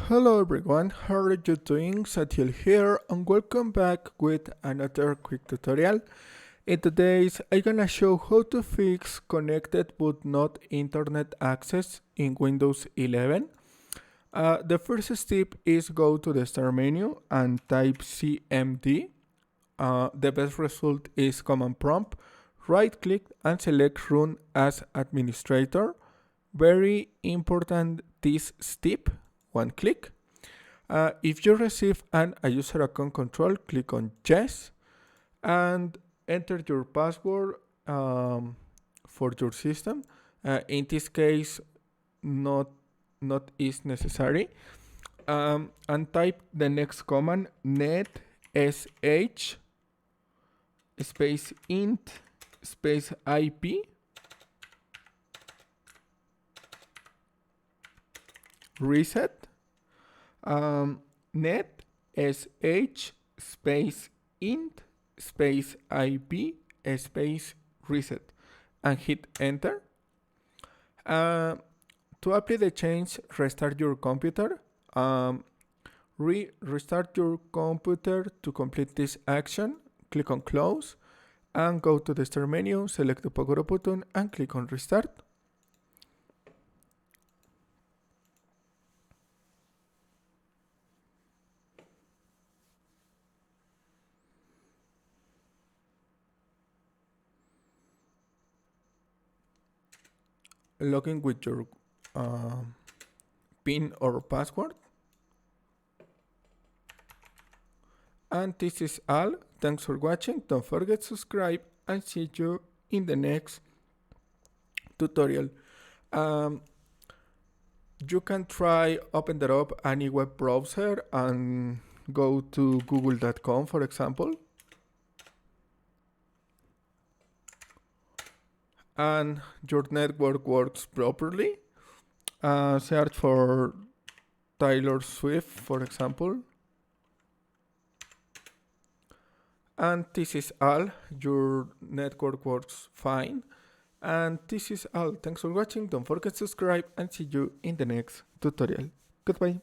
Hello everyone, how are you doing? Zatiel here and welcome back with another quick tutorial. In today's, I'm gonna show how to fix connected but not internet access in Windows 11. The first step is go to the start menu and type cmd. The best result is command prompt. Right click and select run as administrator. Very important this step. One click. If you receive a user account control, click on yes and enter your password for your system. In this case, not is necessary. And type the next command net sh space int space IP reset. Net sh space int space IP space reset and hit enter. To apply the change, restart your computer. Restart your computer. To complete this action, click on close and go to the start menu, select the power button and click on restart. Log in with your PIN or password. And this is all. Thanks for watching. Don't forget to subscribe and see you in the next tutorial. You can try open that up any web browser and go to google.com, for example. And your network works properly. Search for Taylor Swift, for example. And this is all. Your network works fine. And this is all. Thanks for watching. Don't forget to subscribe and see you in the next tutorial. Goodbye.